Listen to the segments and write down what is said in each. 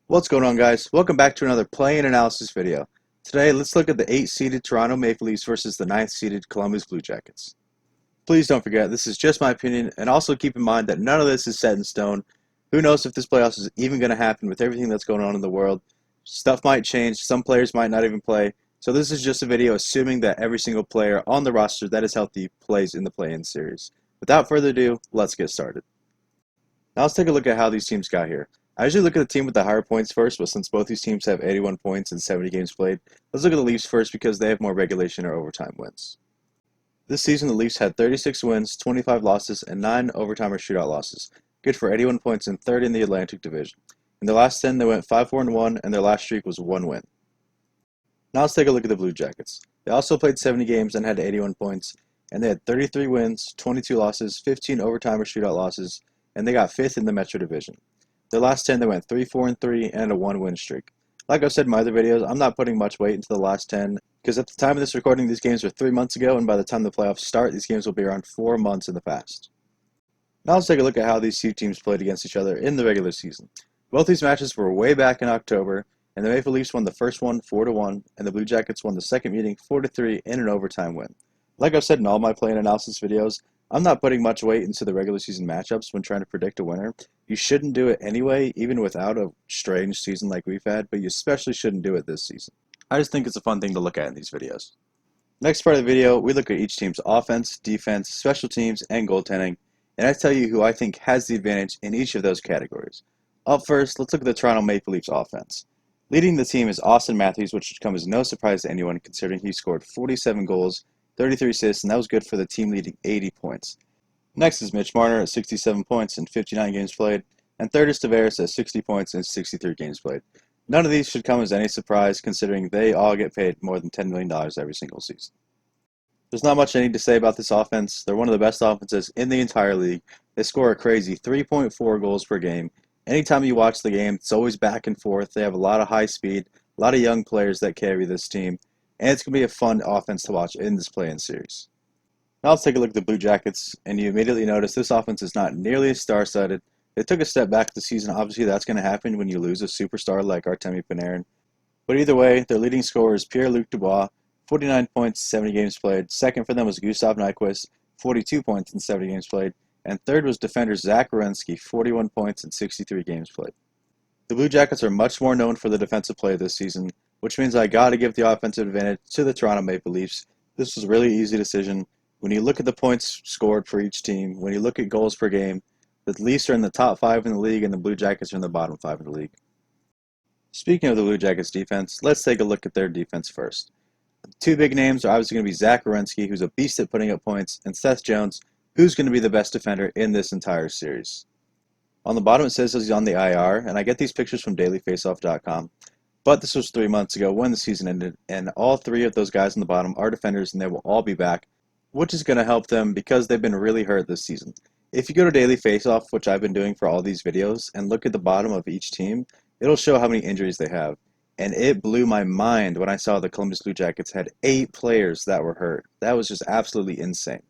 What's going on, guys? Welcome back to another play and analysis video. Today, let's look at the 8th-seeded Toronto Maple Leafs versus the 9th-seeded Columbus Blue Jackets. Please don't forget, this is just my opinion, and also keep in mind that none of this is set in stone. Who knows if this playoffs is even going to happen with everything that's going on in the world. Stuff might change, some players might not even play, so this is just a video assuming that every single player on the roster that is healthy plays in the play-in series. Without further ado, let's get started. Now let's take a look at how these teams got here. I usually look at the team with the higher points first, but since both these teams have 81 points and 70 games played, let's look at the Leafs first because they have more regulation or overtime wins. This season, the Leafs had 36 wins, 25 losses, and 9 overtime or shootout losses, good for 81 points and third in the Atlantic Division. In their last 10, they went 5-4-1, and their last streak was 1 win. Now let's take a look at the Blue Jackets. They also played 70 games and had 81 points, and they had 33 wins, 22 losses, 15 overtime or shootout losses, and they got 5th in the Metro Division. Their last 10, they went 3-4-3 and a 1-win streak. Like I've said in my other videos, I'm not putting much weight into the last 10 because at the time of this recording, these games were 3 months ago, and by the time the playoffs start, these games will be around 4 months in the past. Now let's take a look at how these two teams played against each other in the regular season. Both these matches were way back in October, and the Maple Leafs won the first one 4-1, and the Blue Jackets won the second meeting 4-3 in an overtime win. Like I've said in all my play and analysis videos, I'm not putting much weight into the regular season matchups when trying to predict a winner. You shouldn't do it anyway, even without a strange season like we've had, but you especially shouldn't do it this season. I just think it's a fun thing to look at in these videos. Next part of the video, we look at each team's offense, defense, special teams, and goaltending, and I tell you who I think has the advantage in each of those categories. Up first, let's look at the Toronto Maple Leafs offense. Leading the team is Austin Matthews, which should come as no surprise to anyone considering he scored 47 goals, 33 assists, and that was good for the team leading 80 points. Next is Mitch Marner at 67 points and 59 games played, and third is Tavares at 60 points and 63 games played. None of these should come as any surprise considering they all get paid more than $10 million every single season. There's not much I need to say about this offense. They're one of the best offenses in the entire league. They score a crazy 3.4 goals per game. Anytime you watch the game, it's always back and forth. They have a lot of high speed, a lot of young players that carry this team, and it's going to be a fun offense to watch in this play-in series. Now let's take a look at the Blue Jackets, and you immediately notice this offense is not nearly as star-studded. They took a step back this season. Obviously, that's going to happen when you lose a superstar like Artemi Panarin. But either way, their leading scorer is Pierre-Luc Dubois, 49 points, 70 games played. Second for them was Gustav Nyquist, 42 points and 70 games played. And third was defender Zach Werenski, 41 points and 63 games played. The Blue Jackets are much more known for the defensive play this season, which means I got to give the offensive advantage to the Toronto Maple Leafs. This was a really easy decision. When you look at the points scored for each team, when you look at goals per game, the Leafs are in the top 5 in the league and the Blue Jackets are in the bottom 5 in the league. Speaking of the Blue Jackets defense, let's take a look at their defense first. The two big names are obviously going to be Zach Werenski, who's a beast at putting up points, and Seth Jones, who's going to be the best defender in this entire series. On the bottom it says he's on the IR, and I get these pictures from dailyfaceoff.com. But this was 3 months ago when the season ended, and all 3 of those guys on the bottom are defenders, and they will all be back, which is going to help them because they've been really hurt this season. If you go to Daily Faceoff, which I've been doing for all these videos, and look at the bottom of each team, it'll show how many injuries they have. And it blew my mind when I saw the Columbus Blue Jackets had 8 players that were hurt. That was just absolutely insane.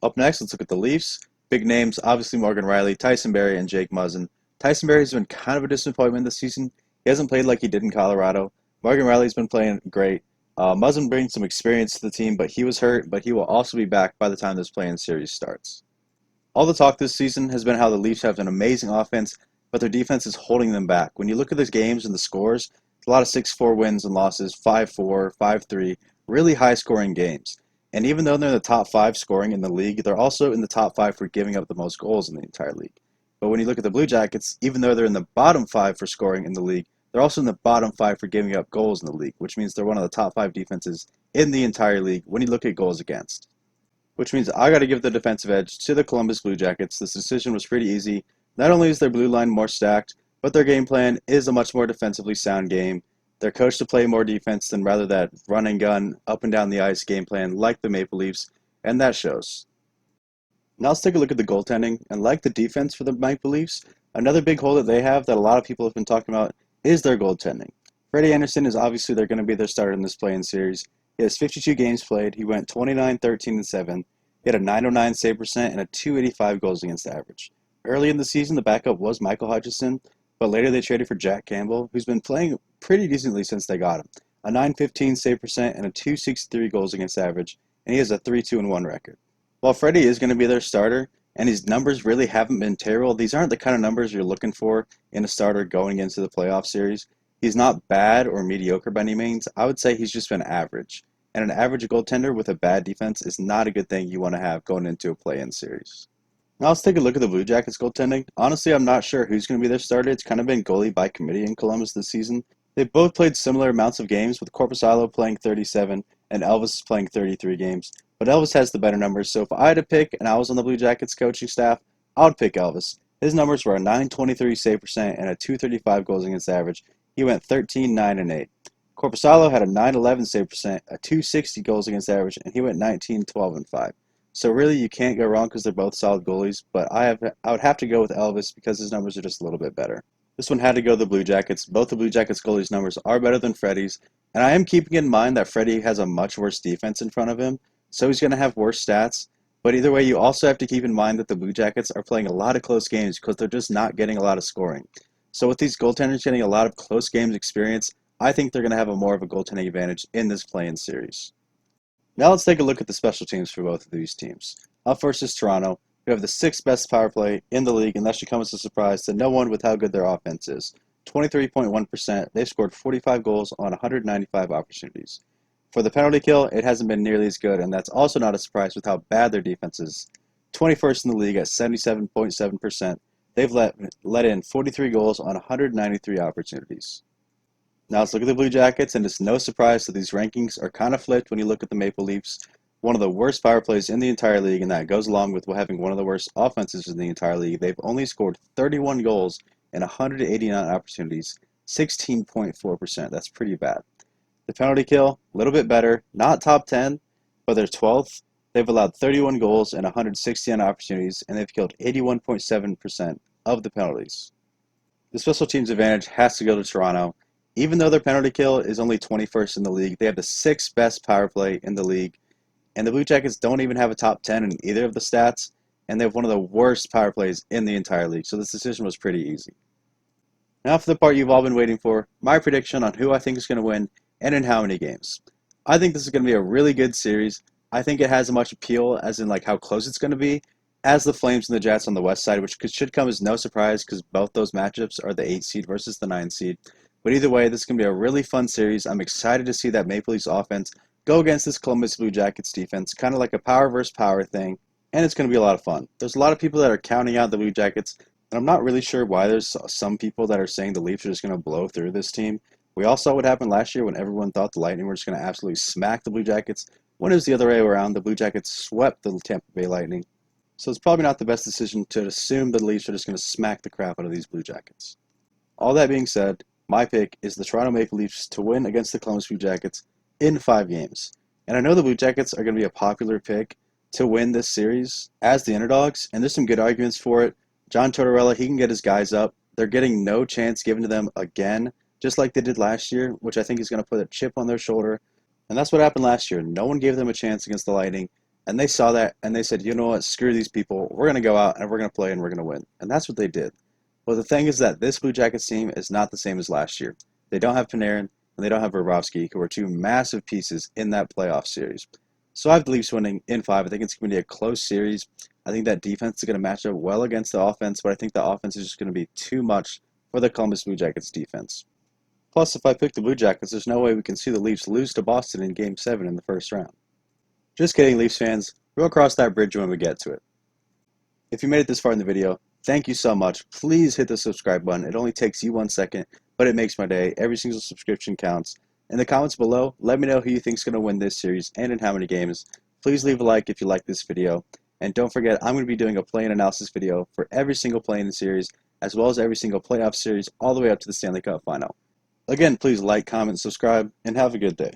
Up next, let's look at the Leafs. Big names, obviously Morgan Rielly, Tyson Barrie, and Jake Muzzin. Tyson Barrie has been kind of a disappointment this season. He hasn't played like he did in Colorado. Morgan Rielly's been playing great. Muzzin brings some experience to the team, but he was hurt, but he will also be back by the time this play-in series starts. All the talk this season has been how the Leafs have an amazing offense, but their defense is holding them back. When you look at these games and the scores, it's a lot of 6-4 wins and losses, 5-4, 5-3, really high-scoring games. And even though they're in the top 5 scoring in the league, they're also in the top 5 for giving up the most goals in the entire league. But when you look at the Blue Jackets, even though they're in the bottom 5 for scoring in the league, they're also in the bottom 5 for giving up goals in the league, which means they're one of the top 5 defenses in the entire league when you look at goals against. Which means I got to give the defensive edge to the Columbus Blue Jackets. This decision was pretty easy. Not only is their blue line more stacked, but their game plan is a much more defensively sound game. They're coached to play more defense than rather that run and gun, up and down the ice game plan like the Maple Leafs, and that shows. Now let's take a look at the goaltending, and like the defense for the Maple Leafs, another big hole that they have that a lot of people have been talking about is their goaltending. Freddie Anderson is obviously they're going to be their starter in this play-in series. He has 52 games played. He went 29, 13, and 7. He had a .909 save percent and a .285 goals against average. Early in the season, the backup was Michael Hutchison, But later they traded for Jack Campbell, who's been playing pretty decently since they got him. A 915 save percent and a 263 goals against average, and he has a 3-2-1 record. While Freddie is going to be their starter, and his numbers really haven't been terrible, these aren't the kind of numbers you're looking for in a starter going into the playoff series. He's not bad or mediocre by any means. I would say he's just been average. And an average goaltender with a bad defense is not a good thing you want to have going into a play-in series. Now let's take a look at the Blue Jackets goaltending. Honestly, I'm not sure who's going to be their starter. It's kind of been goalie by committee in Columbus this season. They both played similar amounts of games, with Korpisalo playing 37 and Elvis playing 33 games. But Elvis has the better numbers, so if I had to pick and I was on the Blue Jackets coaching staff, I would pick Elvis. His numbers were a 923 save percent and a 235 goals against average. He went 13, 9, and 8. Korpisalo had a 911 save percent, a 260 goals against average, and he went 19, 12, and 5. So really, you can't go wrong because they're both solid goalies, but I would have to go with Elvis because his numbers are just a little bit better. This one had to go to the Blue Jackets. Both the Blue Jackets goalies' numbers are better than Freddie's, and I am keeping in mind that Freddie has a much worse defense in front of him, so he's going to have worse stats. But either way, you also have to keep in mind that the Blue Jackets are playing a lot of close games because they're just not getting a lot of scoring. So with these goaltenders getting a lot of close games experience, I think they're going to have more of a goaltending advantage in this play-in series. Now let's take a look at the special teams for both of these teams. Up first is Toronto, who have the 6th best power play in the league, and that should come as a surprise to no one with how good their offense is. 23.1%, they've scored 45 goals on 195 opportunities. For the penalty kill, it hasn't been nearly as good, and that's also not a surprise with how bad their defense is. 21st in the league at 77.7%, they've let in 43 goals on 193 opportunities. Now let's look at the Blue Jackets, and it's no surprise that these rankings are kind of flipped when you look at the Maple Leafs. One of the worst power plays in the entire league, and that goes along with having one of the worst offenses in the entire league. They've only scored 31 goals in 189 opportunities, 16.4%. That's pretty bad. The penalty kill, a little bit better, not top 10, but they're 12th. They've allowed 31 goals in 169 opportunities, and they've killed 81.7% of the penalties. The special teams advantage has to go to Toronto. Even though their penalty kill is only 21st in the league, they have the 6th best power play in the league. And the Blue Jackets don't even have a top 10 in either of the stats, and they have one of the worst power plays in the entire league. So this decision was pretty easy. Now for the part you've all been waiting for, my prediction on who I think is going to win and in how many games. I think this is going to be a really good series. I think it has as much appeal as in like how close it's going to be as the Flames and the Jets on the west side, which should come as no surprise because both those matchups are the 8 seed versus the 9 seed. But either way, this is going to be a really fun series. I'm excited to see that Maple Leafs offense go against this Columbus Blue Jackets defense, kind of like a power versus power thing, and it's going to be a lot of fun. There's a lot of people that are counting out the Blue Jackets, and I'm not really sure why there's some people that are saying the Leafs are just going to blow through this team. We all saw what happened last year when everyone thought the Lightning were just going to absolutely smack the Blue Jackets, when it was the other way around. The Blue Jackets swept the Tampa Bay Lightning. So it's probably not the best decision to assume the Leafs are just going to smack the crap out of these Blue Jackets. All that being said, my pick is the Toronto Maple Leafs to win against the Columbus Blue Jackets in 5 games. And I know the Blue Jackets are going to be a popular pick to win this series as the underdogs, and there's some good arguments for it. John Tortorella, he can get his guys up. They're getting no chance given to them again, just like they did last year, which I think is going to put a chip on their shoulder. And that's what happened last year. No one gave them a chance against the Lightning, and they saw that, and they said, you know what, screw these people. We're going to go out, and we're going to play, and we're going to win. And that's what they did. Well, the thing is that this Blue Jackets team is not the same as last year. They don't have Panarin, and they don't have Bobrovsky, who are 2 massive pieces in that playoff series. So I have the Leafs winning in 5. I think it's going to be a close series. I think that defense is going to match up well against the offense, but I think the offense is just going to be too much for the Columbus Blue Jackets defense. Plus, if I pick the Blue Jackets, there's no way we can see the Leafs lose to Boston in Game 7 in the first round. Just kidding, Leafs fans. We'll cross that bridge when we get to it. If you made it this far in the video, thank you so much. Please hit the subscribe button. It only takes you 1 second, but it makes my day. Every single subscription counts. In the comments below, let me know who you think is going to win this series and in how many games. Please leave a like if you like this video. And don't forget, I'm going to be doing a play-in analysis video for every single play-in series, as well as every single playoff series, all the way up to the Stanley Cup final. Again, please like, comment, subscribe, and have a good day.